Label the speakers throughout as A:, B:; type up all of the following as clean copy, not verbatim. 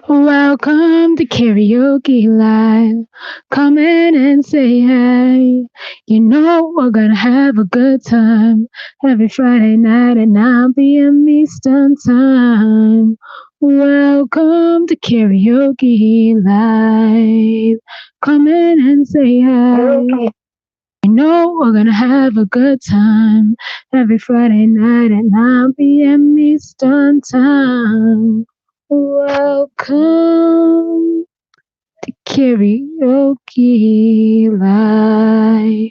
A: Welcome to Karaoke Live. Come in and say hi. You know we're gonna have a good time every Friday night at 9 p.m. Eastern Time. Welcome to Karaoke Live. Come in and say hi. You know we're gonna have a good time every Friday night at 9 p.m. Eastern Time. Welcome to Karaoke Live.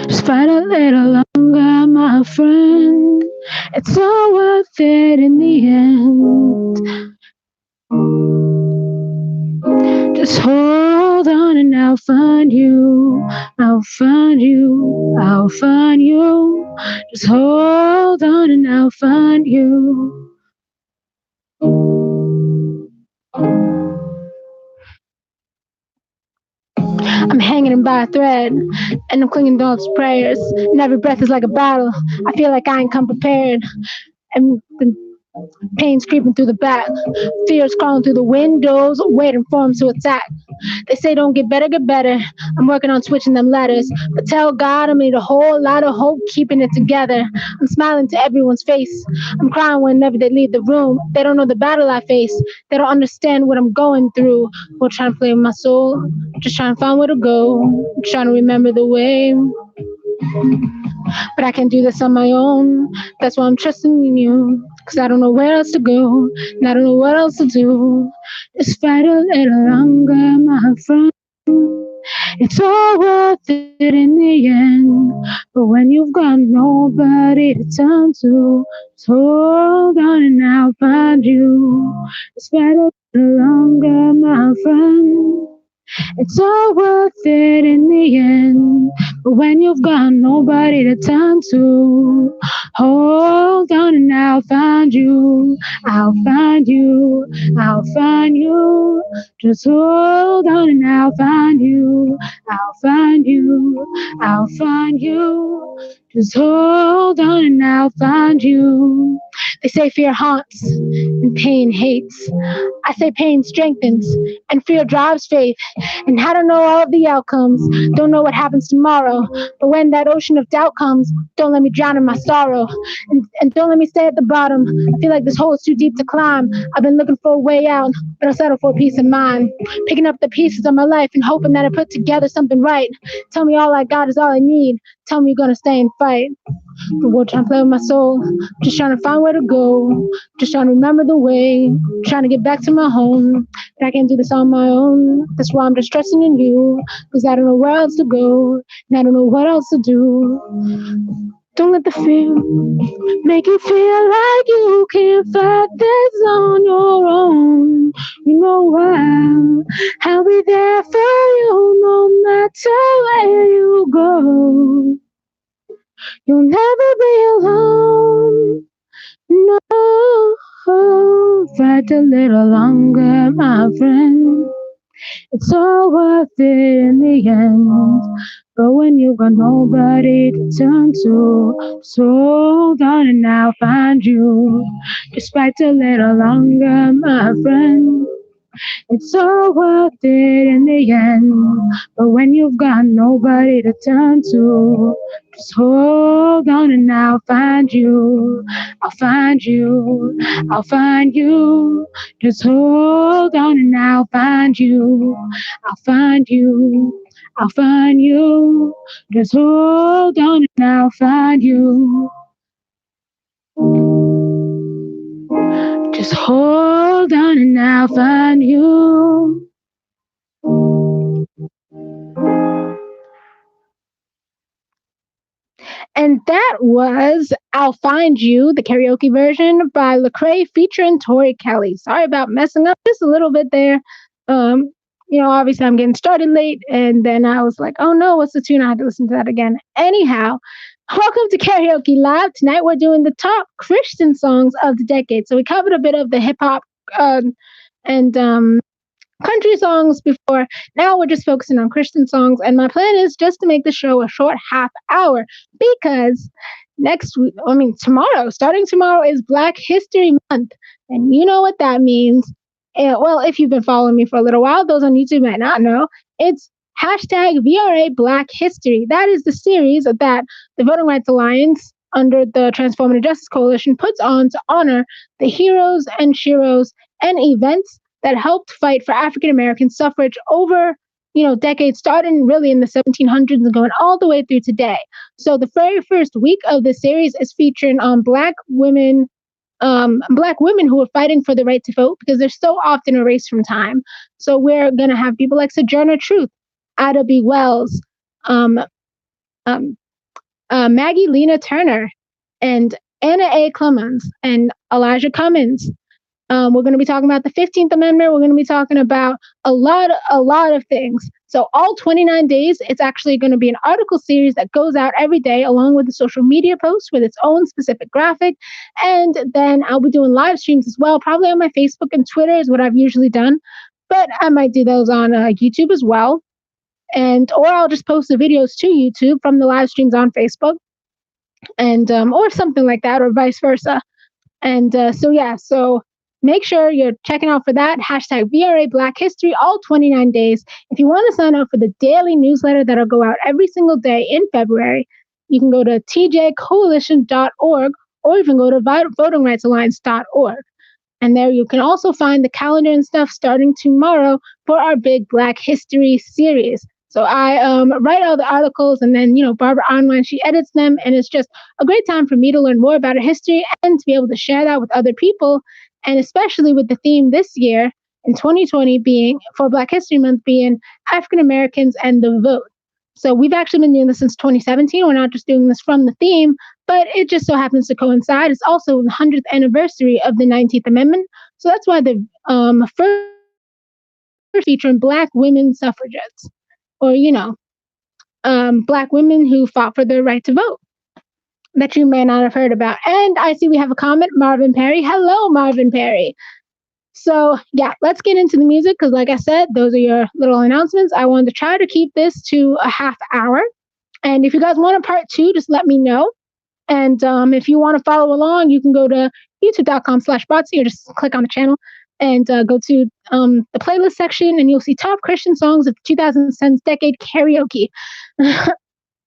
A: Just fight a little longer, my friend. It's all worth it in the end. Just hold on and I'll find you. I'll find you. I'll find you. Just hold on and I'll find you. I'm hanging by a thread, and I'm clinging to all these prayers. And every breath is like a battle. I feel like I ain't come prepared. And the pain's creeping through the back. Fear's crawling through the windows, waiting for them to attack. They say don't get better, get better. I'm working on switching them letters. But tell God I need a whole lot of hope keeping it together. I'm smiling to everyone's face. I'm crying whenever they leave the room. They don't know the battle I face. They don't understand what I'm going through. We're trying to play with my soul. Just trying to find where to go. I'm trying to remember the way. But I can't do this on my own. That's why I'm trusting in you. Cause I don't know where else to go. And I don't know what else to do. Just fight a little longer, my friend. It's all worth it in the end. But when you've got nobody to turn to, just hold on and I'll find you. Just fight a little longer, my friend. It's all worth it in the end. But when you've got nobody to turn to, hold on and I'll find you. I'll find you. I'll find you. Just hold on and I'll find you. I'll find you. I'll find you. Just hold on and I'll find you. They say fear haunts and pain hates. I say pain strengthens and fear drives faith. And I don't know all of the outcomes, don't know what happens tomorrow. But when that ocean of doubt comes, don't let me drown in my sorrow. And don't let me stay at the bottom. I feel like this hole is too deep to climb. I've been looking for a way out, but I'll settle for peace of mind. Picking up the pieces of my life and hoping that I put together something right. Tell me all I got is all I need. Tell me you're gonna stay and fight. The world trying to play with my soul. Just trying to find where to go. Just trying to remember the way. Trying to get back to my home. But I can't do this on my own. That's why I'm just trusting in you. Cause I don't know where else to go. And I don't know what else to do. Don't let the fear make you feel like you can't fight this on your own. You know I'll be there for you no matter where you go. You'll never be alone. No, fight a little longer, my friend. It's all worth it in the end. But when you've got nobody to turn to, so hold on and I'll find you. Just fight a little longer, my friend. It's all worth it in the end. But when you've got nobody to turn to, just hold on and I'll find you. I'll find you. I'll find you. Just hold on and I'll find you. I'll find you. I'll find you. Just hold on and I'll find you. Just hold on and I'll find you. And that was I'll Find You, the karaoke version by Lecrae featuring Tori Kelly. Sorry about messing up just a little bit there. Um, obviously I'm getting started late, and then I was like, oh no, what's the tune? I had to listen to that again. Anyhow, welcome to Karaoke Live. Tonight we're doing the top Christian songs of the decade. So we covered a bit of the hip hop and country songs before. Now we're just focusing on Christian songs. And my plan is just to make the show a short half hour because next week, tomorrow, starting tomorrow is Black History Month. And you know what that means. Well, if you've been following me for a little while, those on YouTube might not know. It's hashtag VRA Black History. That is the series that the Voting Rights Alliance under the Transformative Justice Coalition puts on to honor the heroes and sheroes and events that helped fight for African American suffrage over, decades, starting really in the 1700s and going all the way through today. So the very first week of the series is featuring Black women who are fighting for the right to vote because they're so often erased from time. So we're going to have people like Sojourner Truth, Ada B. Wells, Maggie Lena Turner, and Anna A. Clemens, and Elijah Cummings. We're going to be talking about the 15th Amendment. We're going to be talking about a lot of things. So all 29 days, it's actually going to be an article series that goes out every day along with the social media post with its own specific graphic. And then I'll be doing live streams as well, probably on my Facebook and Twitter is what I've usually done. But I might do those on YouTube as well. Or I'll just post the videos to YouTube from the live streams on Facebook and or something like that, or vice versa. And so make sure you're checking out for that. Hashtag VRA Black History, all 29 days. If you want to sign up for the daily newsletter that'll go out every single day in February, you can go to tjcoalition.org or even go to votingrightsalliance.org. And there you can also find the calendar and stuff starting tomorrow for our big Black History series. So I write all the articles, and then, Barbara Online, she edits them. And it's just a great time for me to learn more about our history and to be able to share that with other people. And especially with the theme this year in 2020 being, for Black History Month, being African Americans and the vote. So we've actually been doing this since 2017. We're not just doing this from the theme, but it just so happens to coincide. It's also the 100th anniversary of the 19th Amendment. So that's why the first featuring Black women suffragettes, or, Black women who fought for their right to vote that you may not have heard about. And I see we have a comment, Marvin Perry. Hello, Marvin Perry. So, yeah, let's get into the music because, like I said, those are your little announcements. I wanted to try to keep this to a half hour. And if you guys want a part 2, just let me know. And if you want to follow along, you can go to youtube.com/Botsy or just click on the channel and go to the playlist section, and you'll see top Christian songs of the 2010's decade karaoke.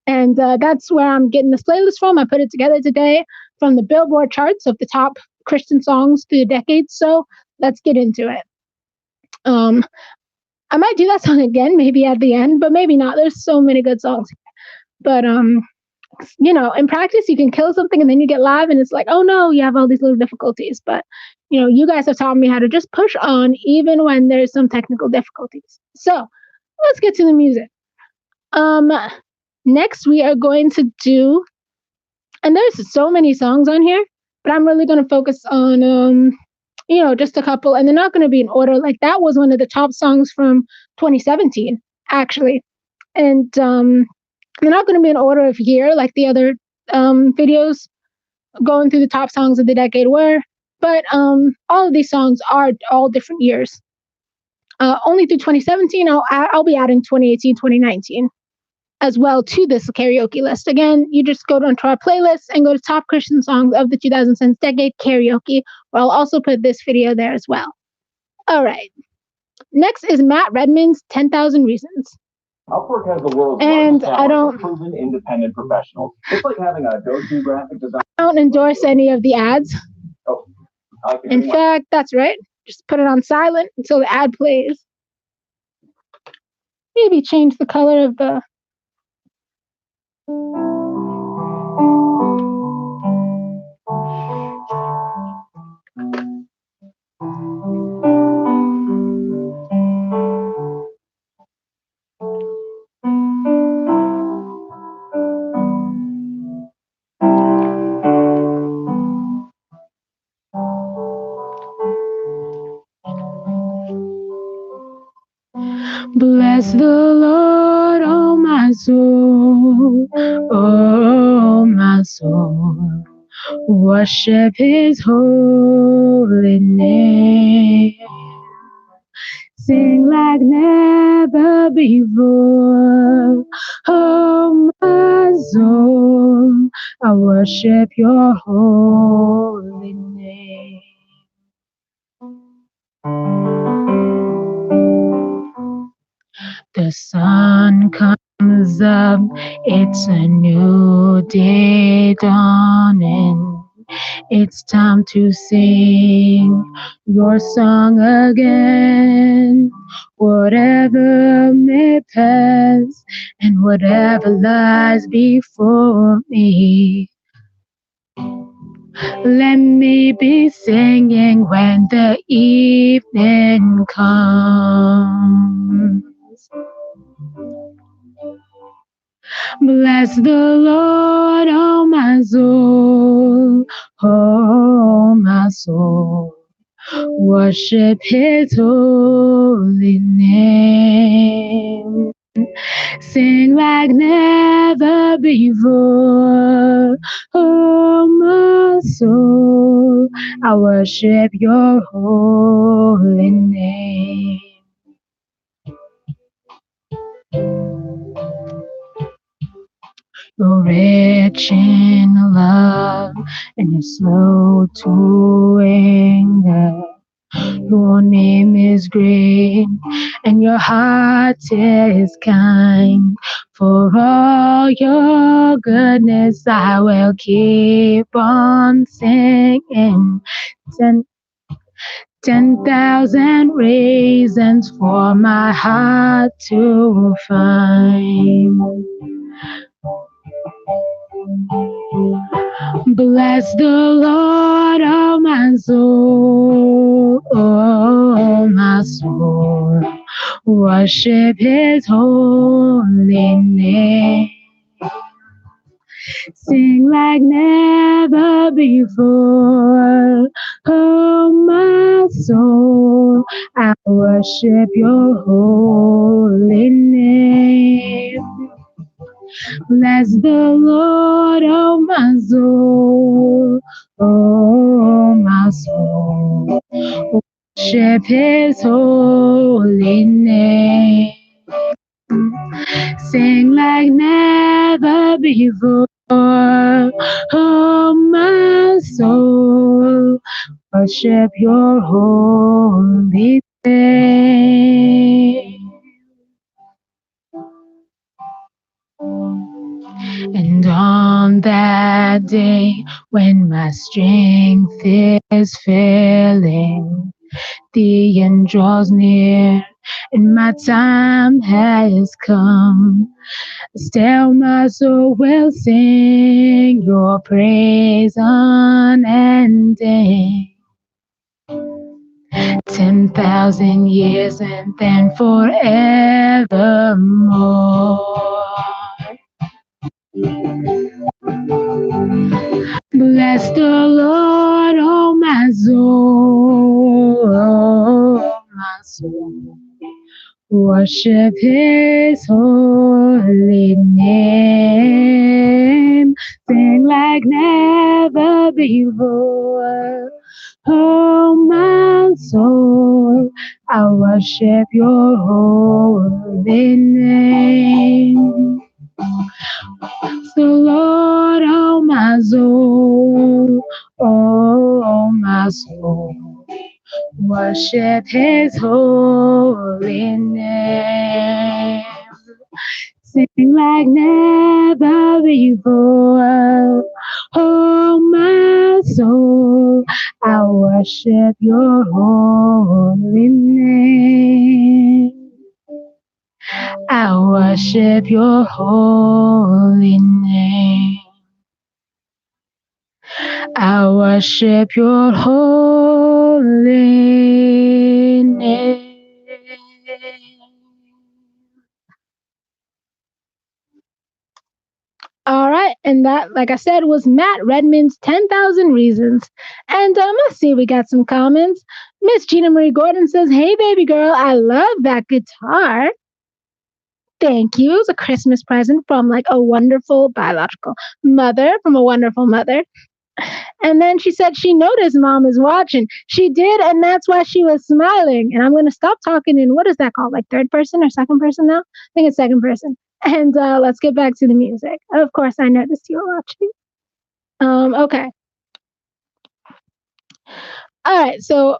A: And that's where I'm getting this playlist from. I put it together today from the Billboard charts of the top Christian songs through the decades. So let's get into it. I might do that song again, maybe at the end, but maybe not. There's so many good songs. But, in practice, you can kill something and then you get live and it's like, oh no, you have all these little difficulties. But, you guys have taught me how to just push on even when there's some technical difficulties. So let's get to the music. Next, we are going to do, and there's so many songs on here, but I'm really going to focus on, just a couple, and they're not going to be in order. Like that was one of the top songs from 2017, actually. And they're not going to be in order of year like the other videos going through the top songs of the decade were, but all of these songs are all different years. Only through 2017, I'll be adding 2018, 2019. As well to this karaoke list. Again, you just go onto our playlist and go to top Christian songs of the 2010s decade karaoke, where I'll also put this video there as well. All right. Next is Matt Redman's 10,000 Reasons.
B: Upwork has the world's largest network of proven independent professionals. It's like having a go-to graphic designer.
A: I don't endorse any of the ads. In fact, that's right. Just put it on silent until the ad plays. Maybe change the color of the Bless the Lord, oh my soul, oh my soul. Worship his holy name. Sing like never before. Oh, my soul, I worship your holy name. The sun comes up, it's a new day dawning. It's time to sing your song again. Whatever may pass and whatever lies before me, let me be singing when the evening comes. Bless the Lord, oh my soul, oh my soul. Worship his holy name. Sing like never before. Oh, my soul, I worship your holy name. You're rich in love and you're slow to anger. Your name is great and your heart is kind. For all your goodness, I will keep on singing. 10,000 reasons for my heart to find. Bless the Lord, oh my soul, oh my soul. Worship his holy name. Sing like never before. Oh, my soul, I worship your holy name. Bless the Lord, oh my soul, oh my soul. Worship his holy name. Sing like never before. Oh, my soul, worship your holy name. And on that day when my strength is failing, the end draws near and my time has come. Still my soul will sing your praise unending. 10,000 years and then forevermore. Bless the Lord, oh my soul, oh my soul. Worship his holy name. Sing like never before. Oh, my soul, I worship your holy name. The Lord, oh my soul, oh my soul. Worship his holy name. Sing like never before. Oh, my soul, I worship your holy name. I worship your holy name. I worship your holy name. All right, and that, like I said, was Matt Redman's 10,000 Reasons. And let's see, we got some comments. Miss Gina Marie Gordon says, "Hey, baby girl, I love that guitar. Thank you. It's a Christmas present from like a wonderful biological mother, from a wonderful mother." And then she said she noticed mom is watching. She did, and that's why she was smiling. And I'm going to stop talking in, what is that called? Like third person or second person now? I think it's second person. And let's get back to the music. Of course, I noticed you were watching. Okay. All right. So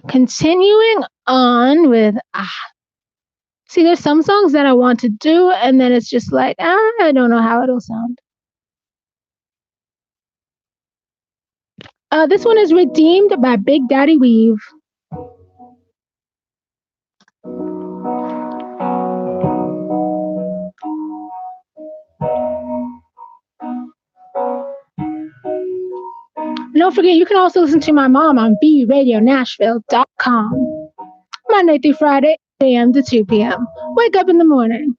A: continuing on with, see, there's some songs that I want to do, and then it's just like, I don't know how it'll sound. This one is Redeemed by Big Daddy Weave. And don't forget, you can also listen to my mom on bradionashville.com. Monday through Friday, 8 a.m. to 2 p.m. Wake up in the morning.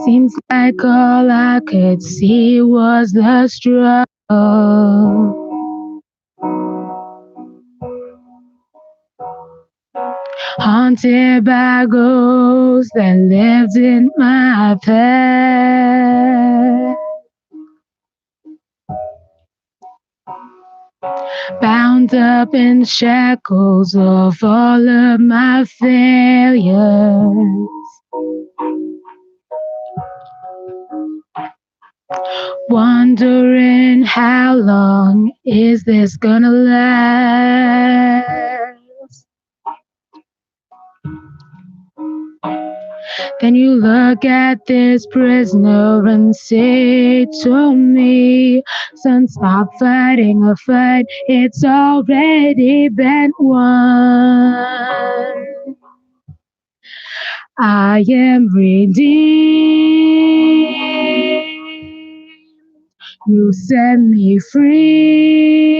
A: Seems like all I could see was the struggle. Haunted by ghosts that lived in my past. Bound up in shackles of all of my failures. Wondering how long is this gonna last? Then you look at this prisoner and say to me, son, stop fighting a fight, it's already been won. I am redeemed. You set me free.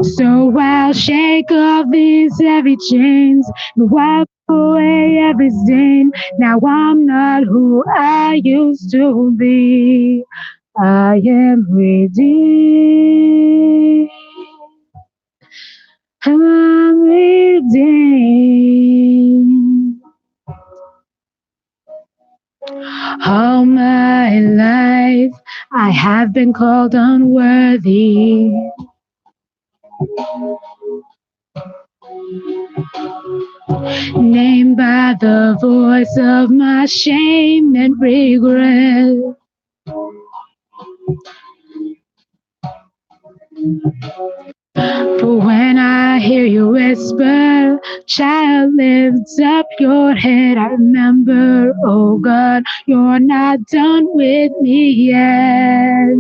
A: So I'll shake off these heavy chains and wipe away every stain. Now I'm not who I used to be. I am redeemed. I'm redeemed. All my life I have been called unworthy. Named by the voice of my shame and regret. But when I hear you whisper, child, lift up your head, I remember, oh God, you're not done with me yet.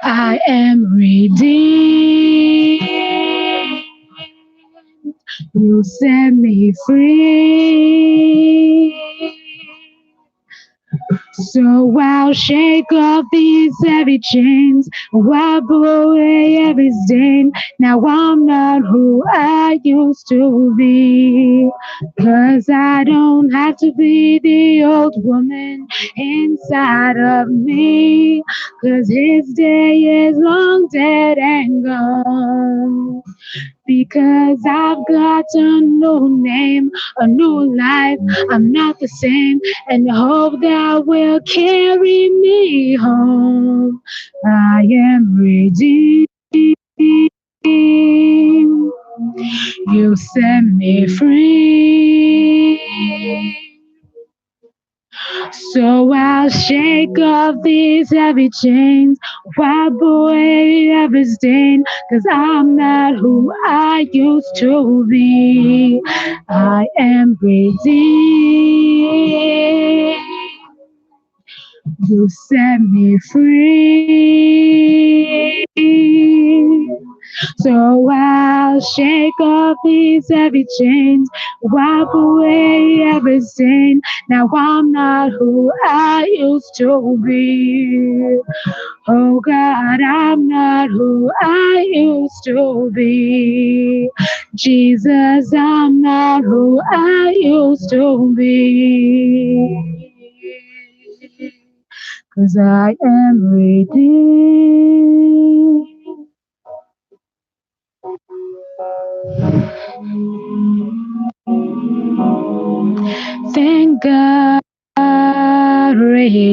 A: I am redeemed. You set me free. So I'll shake off these heavy chains, wipe away every stain. Now I'm not who I used to be. 'Cause I don't have to be the old woman inside of me. 'Cause his day is long dead and gone. Because I've got a new name, a new life. I'm not the same, and hope that will carry me home. I am redeemed. You set me free. So I'll shake off these heavy chains, wipe away every stain, 'cause I'm not who I used to be. I am redeemed. You set me free. So I'll shake off these heavy chains, wipe away every stain. Now I'm not who I used to be. Oh God, I'm not who I used to be. Jesus, I'm not who I used to be. 'Cause I am redeemed. Thank God not ready.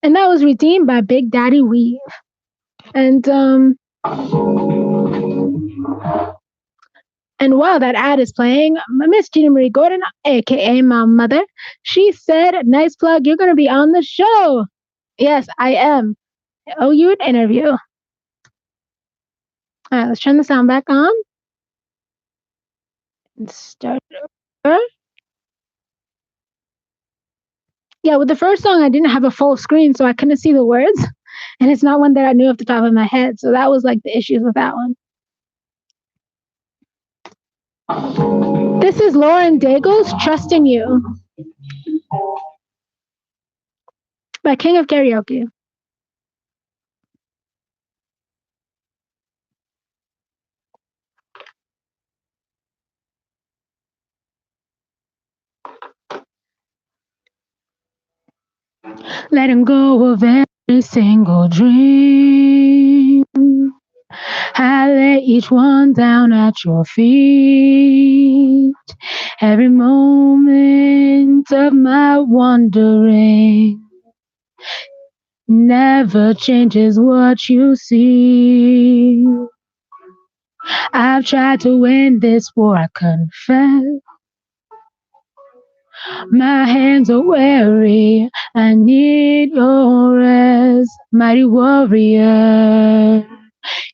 A: And that was redeemed by Big Daddy Weave. And while that ad is playing, Miss Gina Marie Gordon, aka my mother, she said, "Nice plug, you're gonna be on the show." Yes, I am. I owe you an interview. All right, let's turn the sound back on and start over. Yeah, with the first song, I didn't have a full screen, so I couldn't see the words. And it's not one that I knew off the top of my head. So that was like the issues with that one. This is Lauren Daigle's Trust in You by King of Karaoke. Letting go of every single dream. I lay each one down at your feet. Every moment of my wandering never changes what you see. I've tried to win this war, I confess. My hands are weary, I need your rest, mighty warrior,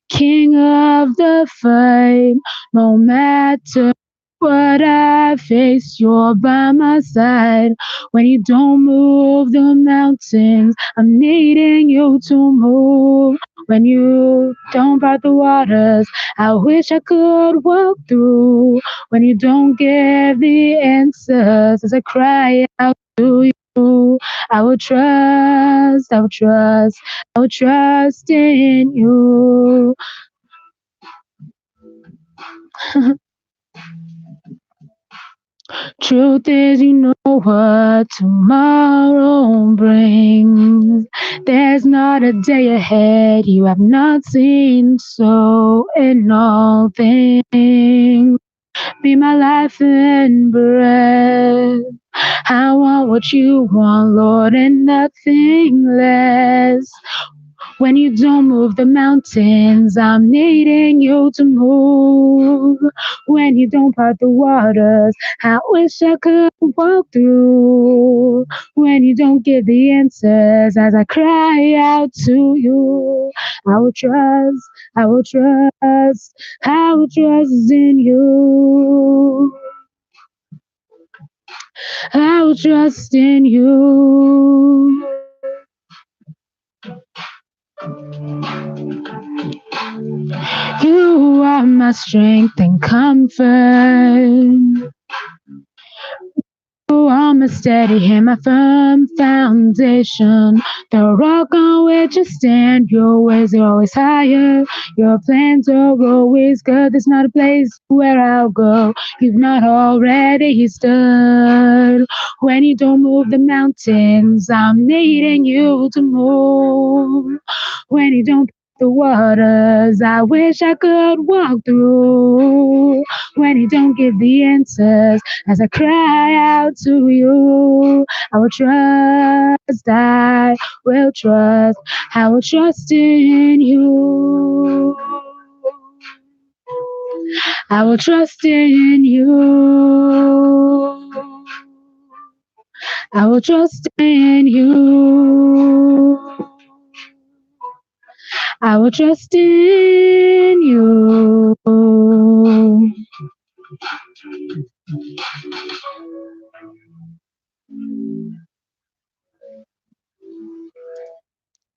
A: king of the fight, no matter what I face, you're by my side. When you don't move the mountains, I'm needing you to move. When you don't part the waters, I wish I could walk through. When you don't give the answers, as I cry out to you, I will trust, I will trust, I will trust in you. Truth is, you know what tomorrow brings. There's not a day ahead you have not seen. So in all things, be my life and breath. I want what you want, Lord, and nothing less. When you don't move the mountains, I'm needing you to move. When you don't part the waters, I wish I could walk through. When you don't give the answers as I cry out to you, I will trust, I will trust, I will trust in you. I will trust in you. You are my strength and comfort. You are my steady hand, my firm foundation. The rock on which I stand. Your ways are always higher. Your plans are always good. There's not a place where I'll go. You've not already stood. When you don't move the mountains, I'm needing you to move. When you don't the waters, I wish I could walk through. When you don't give the answers, as I cry out to you, I will trust, I will trust, I will trust in you. I will trust in you. I will trust in you. I will trust in you.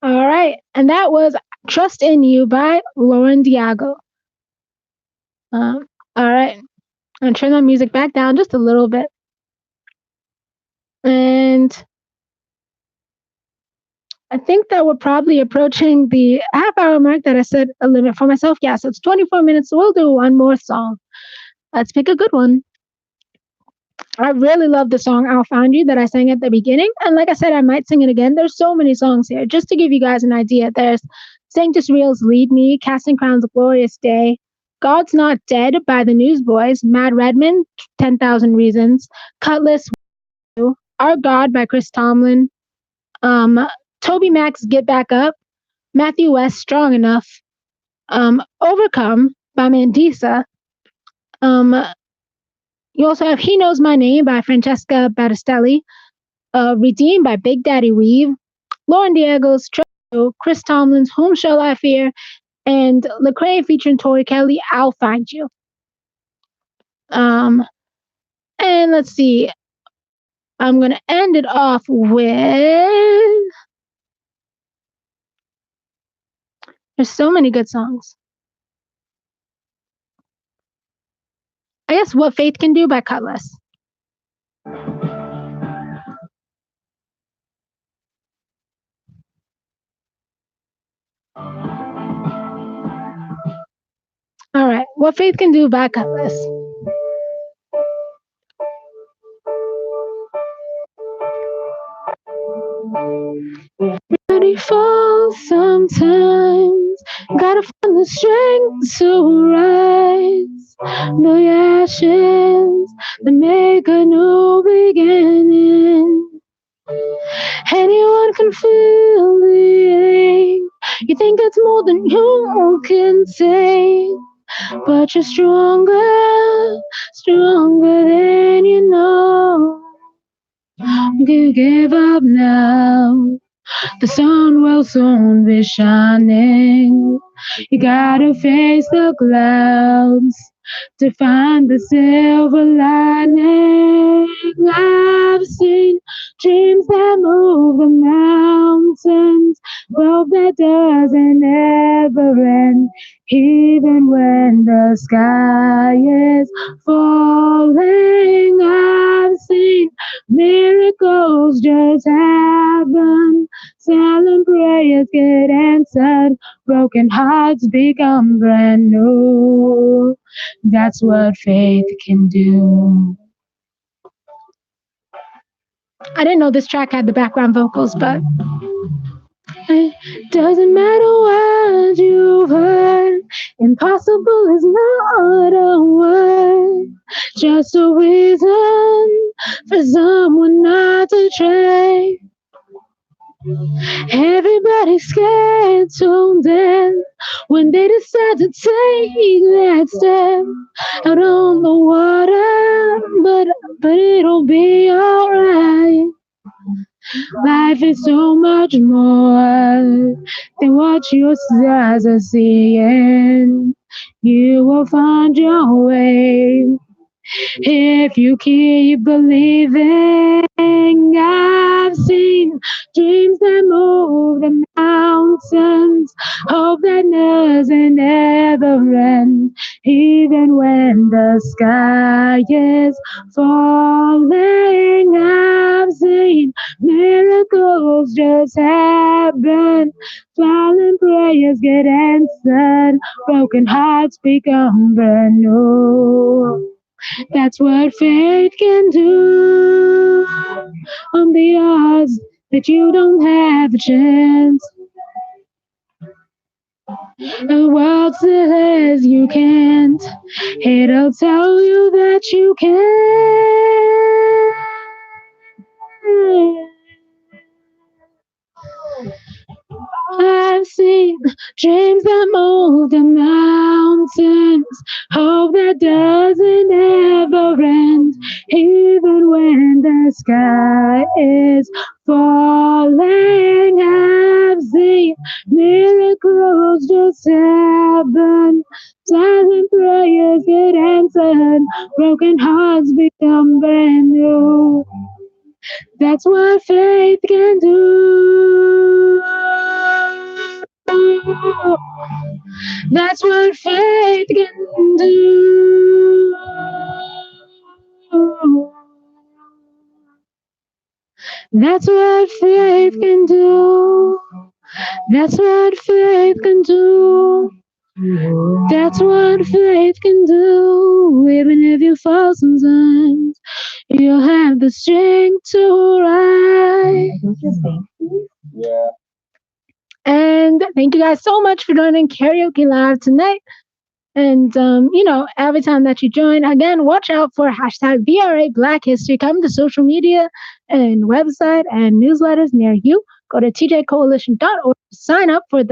A: All right. And that was Trust in You by Lauren Diago. All right. I'm turn the music back down just a little bit. And I think that we're probably approaching the half-hour mark that I set a limit for myself. Yeah, so it's 24 minutes. So we'll do one more song. Let's pick a good one. I really love the song I'll Find You that I sang at the beginning. And like I said, I might sing it again. There's so many songs here. Just to give you guys an idea, there's Sanctus Reels lead me, casting crowns a glorious day. God's Not Dead by the Newsboys, Mad Redman, 10,000 Reasons, Cutlass, Our God by Chris Tomlin, Toby Mac's Get Back Up, Matthew West, Strong Enough, Overcome by Mandisa. You also have He Knows My Name by Francesca Battistelli, Redeemed by Big Daddy Weave, Lauren Diego's Treasure, Chris Tomlin's Whom Shall I Fear, and Lecrae featuring Tori Kelly, I'll Find You. And let's see, I'm going to end it off with. There's so many good songs. I guess What Faith Can Do by Cutlass. All right, What Faith Can Do by Cutlass. Ready fall sometimes, gotta find the strength to rise. The ashes that make a new beginning. Anyone can feel the ache. You think it's more than you can take, but you're stronger, stronger than you know. You give up now. The sun will soon be shining. You gotta face the clouds to find the silver lining. I've seen dreams that move the mountains, hope that doesn't ever end, even when the sky is falling. I've seen miracles just happen. Silent prayers get answered. Broken hearts become brand new. That's what faith can do. I didn't know this track had the background vocals, but it doesn't matter what you've heard. Impossible is not a word, just a reason for someone not to try. Everybody's scared to death when they decide to take that step out on the water, but it'll be alright. Life is so much more than what your eyes are seeing. You will find your way if you keep believing. I've seen dreams that move the mountains, hope that doesn't ever end, even when the sky is falling. I've seen miracles just happen, silent prayers get answered, broken hearts become brand new. That's what faith can do. On the odds that you don't have a chance, the world says you can't. It'll tell you that you can. I've seen dreams that move the mountains, hope that doesn't ever end, even when the sky is falling. I've seen miracles just happen, silent prayers get answered, broken hearts become brand new. That's what faith can do. That's what faith can do. That's what faith can do. That's what faith can do. That's what faith can do. Even if you fall sometimes, you'll have the strength to rise.
B: Yeah.
A: And thank you guys so much for joining Karaoke Live tonight. And, every time that you join, again, watch out for hashtag VRA Black History. Come to social media and website and newsletters near you. Go to tjcoalition.org to sign up for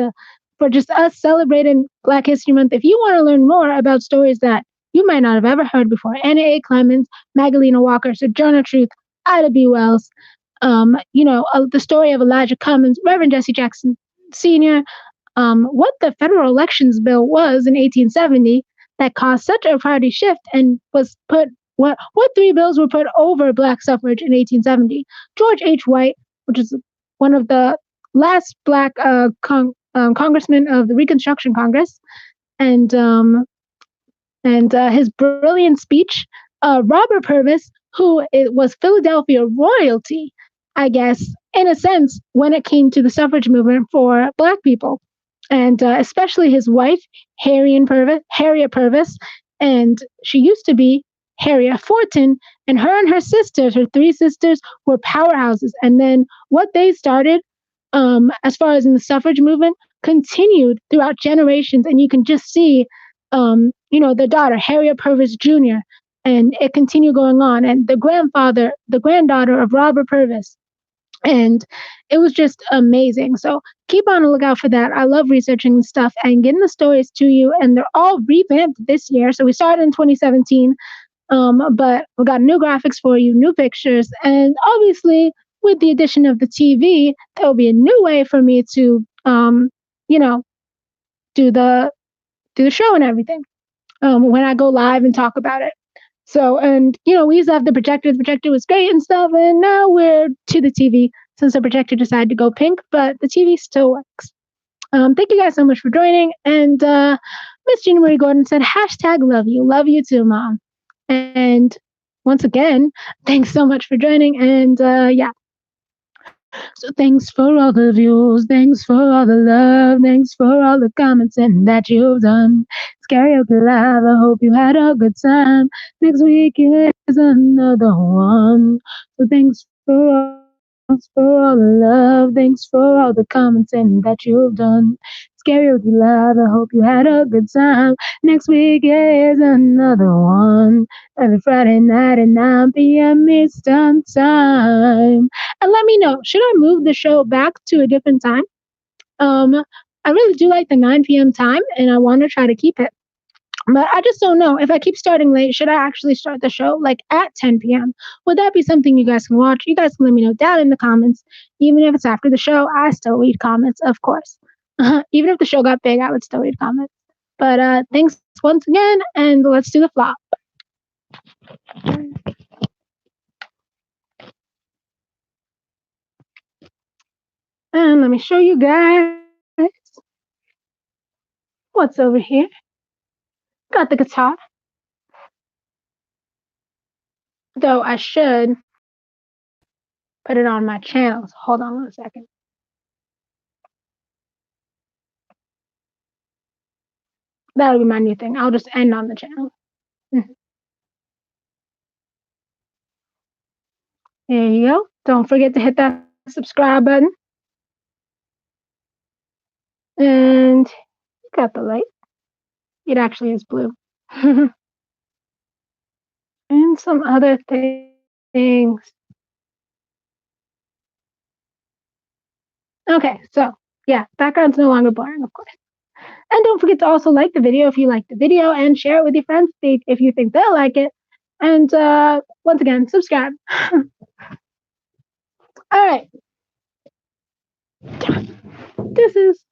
A: just us celebrating Black History Month. If you want to learn more about stories that you might not have ever heard before, Anna A. Clemens, Magdalena Walker, Sojourner Truth, Ida B. Wells, the story of Elijah Cummings, Reverend Jesse Jackson Sr., what the federal elections bill was in 1870 that caused such a party shift and was put what three bills were put over black suffrage in 1870. George H. White, which is one of the last black congressmen of the Reconstruction Congress, and his brilliant speech. Robert Purvis, who was Philadelphia royalty, I guess, in a sense, when it came to the suffrage movement for Black people, and especially his wife, Harriet Purvis, and she used to be Harriet Fortin, and her sisters, her three sisters, were powerhouses. And then what they started, as far as in the suffrage movement, continued throughout generations, and you can just see the daughter, Harriet Purvis Jr., and it continued going on. And the granddaughter of Robert Purvis. And it was just amazing. So keep on the lookout for that. I love researching stuff and getting the stories to you. And they're all revamped this year. So we started in 2017, but we got new graphics for you, new pictures. And obviously, with the addition of the TV, there will be a new way for me to, do the show and everything when I go live and talk about it. So, and we used to have the projector. The projector was great and stuff, and now we're to the TV since the projector decided to go pink, but the TV still works. Thank you guys so much for joining. And Miss Jeannie Marie Gordon said, hashtag love you too, mom. And once again, thanks so much for joining. And yeah, so thanks for all the views, thanks for all the love, thanks for all the comments and that you've done. It's Karaoke Live. I hope you had a good time. Next week is another one. So thanks for all the love, thanks for all the comments and that you've done. It's Karaoke Live. I hope you had a good time. Next week is another one. Every Friday night at 9 p.m. Eastern Time. And let me know, should I move the show back to a different time? I really do like the 9 p.m. time, and I want to try to keep it. But I just don't know. If I keep starting late, should I actually start the show like at 10 p.m.? Would that be something you guys can watch? You guys can let me know down in the comments. Even if it's after the show, I still read comments, of course. Even if the show got big, I would still read comments. But thanks once again, and let's do the flop. And let me show you guys what's over here. Got the guitar. Though I should put it on my channels. Hold on 1 second. That'll be my new thing. I'll just end on the channel. There you go. Don't forget to hit that subscribe button. And you got the light. It actually is blue. And some other things. Okay, so yeah, background's no longer blurring, of course. And don't forget to also like the video if you like the video and share it with your friends if you think they'll like it. And once again, subscribe. All right. This is